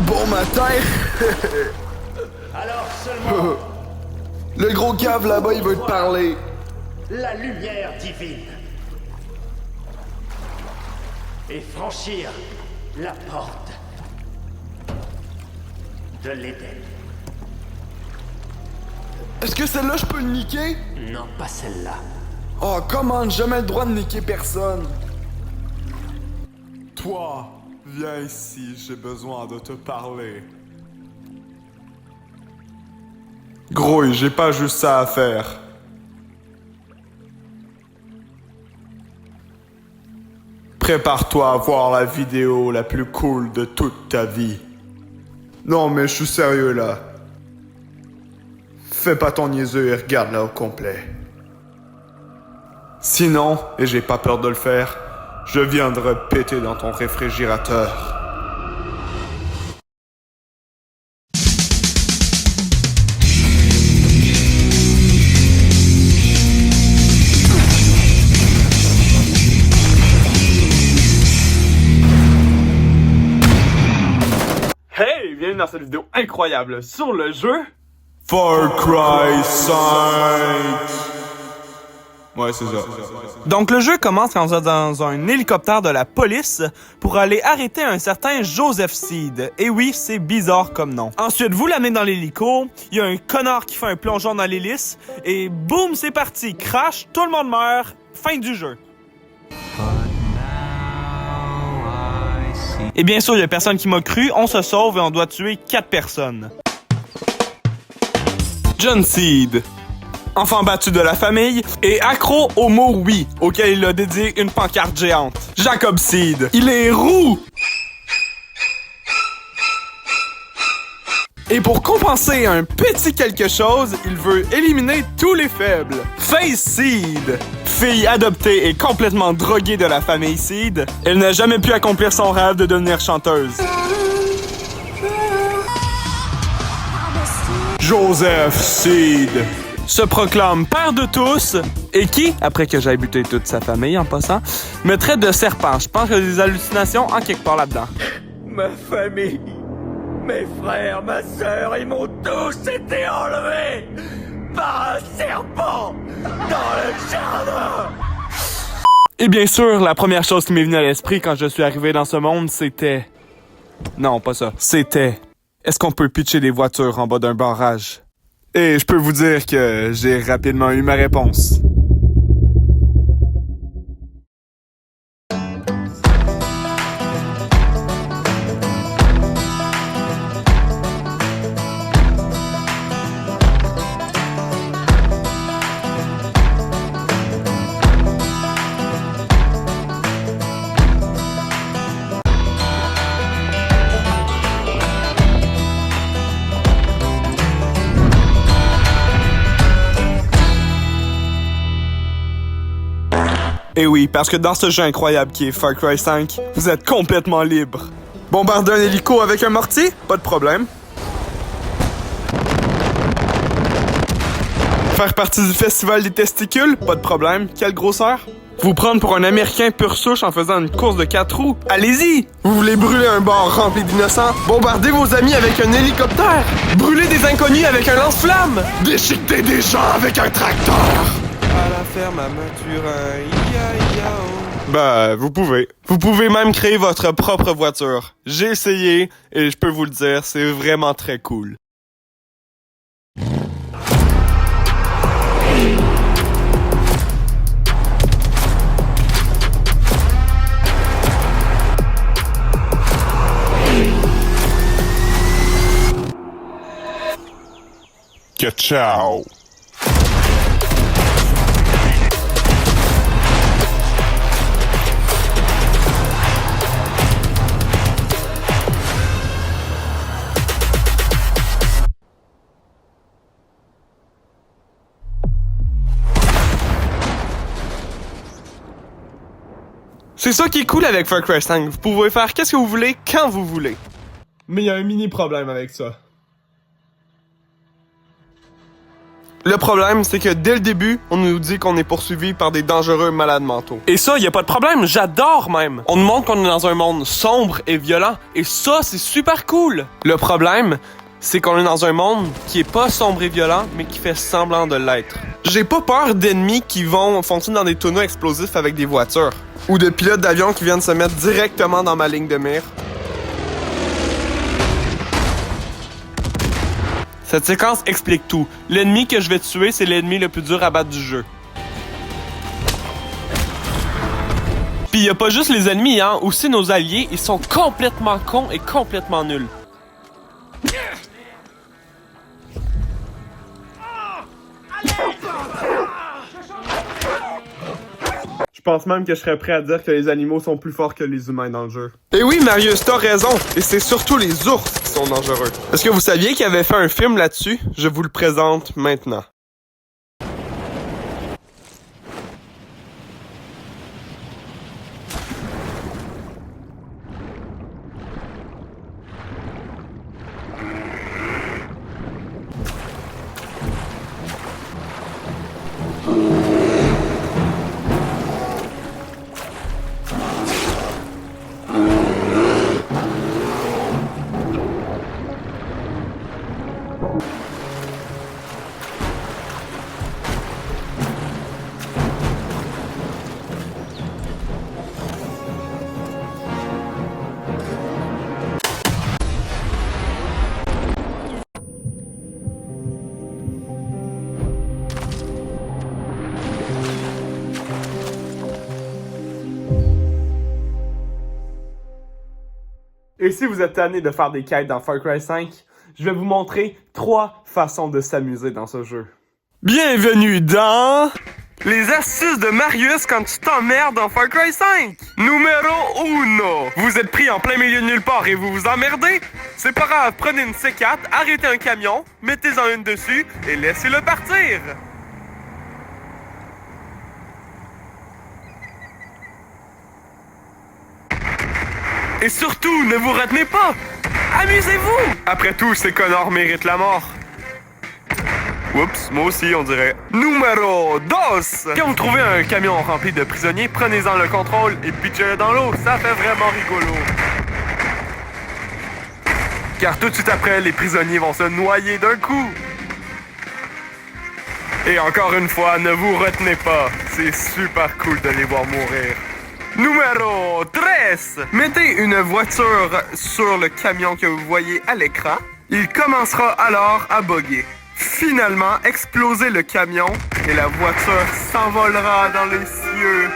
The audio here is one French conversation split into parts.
Bon matin! Alors seulement Le gros cave là-bas, il veut te parler. la lumière divine. Et franchir la porte de l'Éden. Est-ce que celle-là, je peux le niquer? Non, pas celle-là. Oh, comment? Jamais le droit de niquer personne. Toi, viens ici, j'ai besoin de te parler. Gros, j'ai pas juste ça à faire. Prépare-toi à voir la vidéo la plus cool de toute ta vie. Non, mais je suis sérieux là. Fais pas ton niaiseux et regarde-la au complet. Sinon, et j'ai pas peur de le faire, je viendrai péter dans ton réfrigérateur. Hey, bienvenue dans cette vidéo incroyable sur le jeu Far Cry 5. Ouais, c'est ça. Donc le jeu commence quand vous êtes dans un hélicoptère de la police pour aller arrêter un certain Joseph Seed. Et oui, c'est bizarre comme nom. Ensuite, vous l'amenez dans l'hélico, il y a un connard qui fait un plongeon dans l'hélice, et boum, c'est parti, crash, tout le monde meurt, fin du jeu. Et bien sûr, il y a personne qui m'a cru, on se sauve et on doit tuer 4 personnes. John Seed, enfant battu de la famille et accro au mot oui, auquel il a dédié une pancarte géante. Jacob Seed, il est roux! Et pour compenser un petit quelque chose, il veut éliminer tous les faibles. Faith Seed, fille adoptée et complètement droguée de la famille Seed, elle n'a jamais pu accomplir son rêve de devenir chanteuse. Joseph Seed. Se proclame père de tous et qui, après que j'aie buté toute sa famille en passant, me traite de serpent. Je pense qu'il y a des hallucinations en quelque part là-dedans. Ma famille, mes frères, ma sœur, ils m'ont tous été enlevés par un serpent dans le jardin. Et bien sûr, la première chose qui m'est venue à l'esprit quand je suis arrivé dans ce monde, c'était... Non, pas ça. C'était... Est-ce qu'on peut pitcher des voitures en bas d'un barrage? Et je peux vous dire que j'ai rapidement eu ma réponse. Et oui, parce que dans ce jeu incroyable qui est Far Cry 5, vous êtes complètement libre. Bombarder un hélico avec un mortier? Pas de problème. Faire partie du festival des testicules? Pas de problème. Quelle grosseur? Vous prendre pour un Américain pur souche en faisant une course de 4 roues? Allez-y! Vous voulez brûler un bar rempli d'innocents? Bombarder vos amis avec un hélicoptère? Brûler des inconnus avec un lance-flamme? Déchiqueter des gens avec un tracteur. À la ferme à Mathurin, bah, vous pouvez. Vous pouvez même créer votre propre voiture. J'ai essayé et je peux vous le dire, c'est vraiment très cool. Que ciao. C'est ça qui est cool avec Far Cry 5. Vous pouvez faire qu'est-ce que vous voulez, quand vous voulez. Mais il y a un mini problème avec ça. Le problème, c'est que dès le début, on nous dit qu'on est poursuivi par des dangereux malades mentaux. Et ça, y a pas de problème, j'adore même. On nous montre qu'on est dans un monde sombre et violent, et ça, c'est super cool. Le problème, c'est qu'on est dans un monde qui est pas sombre et violent, mais qui fait semblant de l'être. J'ai pas peur d'ennemis qui vont foncer dans des tonneaux explosifs avec des voitures. Ou de pilotes d'avion qui viennent se mettre directement dans ma ligne de mire. Cette séquence explique tout. L'ennemi que je vais tuer, c'est l'ennemi le plus dur à battre du jeu. Puis y a pas juste les ennemis, hein, aussi nos alliés, ils sont complètement cons et complètement nuls. Je pense même que je serais prêt à dire que les animaux sont plus forts que les humains dans le jeu. Et oui, Marius, t'as raison. Et c'est surtout les ours qui sont dangereux. Est-ce que vous saviez qu'il avait fait un film là-dessus? Je vous le présente maintenant. Et si vous êtes tanné de faire des quêtes dans Far Cry 5, je vais vous montrer 3 façons de s'amuser dans ce jeu. Bienvenue dans... les astuces de Marius quand tu t'emmerdes dans Far Cry 5! Numéro 1! Vous êtes pris en plein milieu de nulle part et vous vous emmerdez? C'est pas grave, prenez une C4, arrêtez un camion, mettez-en une dessus et laissez-le partir! Et surtout, ne vous retenez pas! Amusez-vous! Après tout, ces connards méritent la mort. Oups, moi aussi, on dirait. Numéro 2! Quand vous trouvez un camion rempli de prisonniers, prenez-en le contrôle et pitchez-le dans l'eau. Ça fait vraiment rigolo. Car tout de suite après, les prisonniers vont se noyer d'un coup. Et encore une fois, ne vous retenez pas. C'est super cool de les voir mourir. Numéro 13! Mettez une voiture sur le camion que vous voyez à l'écran. Il commencera alors à bugger. Finalement, explosez le camion et la voiture s'envolera dans les cieux.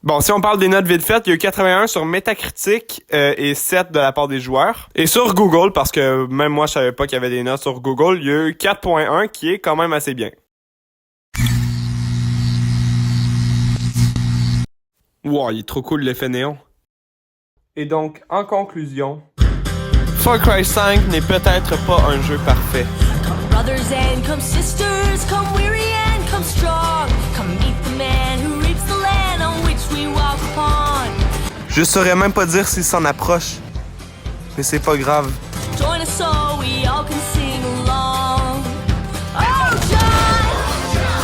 Bon, si on parle des notes vite faites, il y a eu 81 sur Metacritic et 7 de la part des joueurs. Et sur Google, parce que même moi je savais pas qu'il y avait des notes sur Google, il y a eu 4.1 qui est quand même assez bien. Wow, il est trop cool l'effet néon. Et donc, en conclusion, Far Cry 5 n'est peut-être pas un jeu parfait. Come brothers and come sisters, come weary and come strong, come meet the man who reaps the land on which we walk upon. Je saurais même pas dire s'il s'en approche. Mais c'est pas grave. Join us so we all can sing along. Oh, John!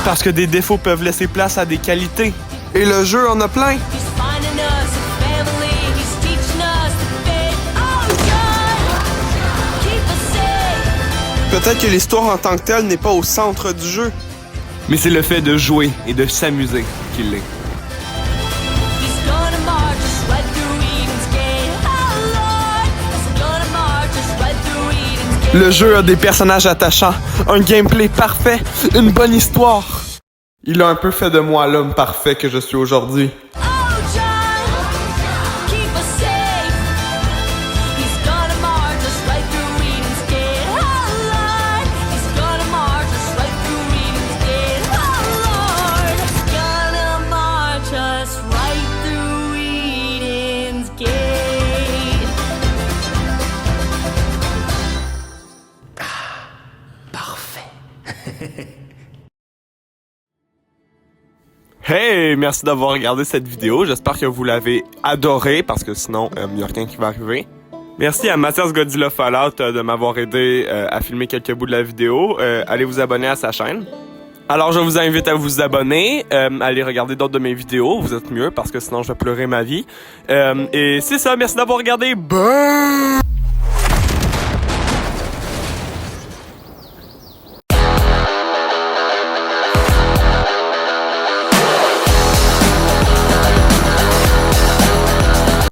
Parce que des défauts peuvent laisser place à des qualités. Et le jeu en a plein. He's finding us a family, he's teaching us the faith. Oh, John! Keep us safe. Peut-être que l'histoire en tant que telle n'est pas au centre du jeu. Mais c'est le fait de jouer et de s'amuser qui l'est. He's gonna march us right through Eden's gate. Oh, Lord! He's gonna march us right through Eden's gate. Le jeu a des personnages attachants, un gameplay parfait, une bonne histoire. Il a un peu fait de moi l'homme parfait que je suis aujourd'hui. Oh, John! Keep us safe Hey, merci d'avoir regardé cette vidéo. J'espère que vous l'avez adoré parce que sinon, il n'y a rien qui va arriver. Merci à Mathias Godzilla Fallout de m'avoir aidé à filmer quelques bouts de la vidéo. Allez vous abonner à sa chaîne. Alors, je vous invite à vous abonner, allez regarder d'autres de mes vidéos. Vous êtes mieux parce que sinon, je vais pleurer ma vie. Et c'est ça, merci d'avoir regardé. Bye!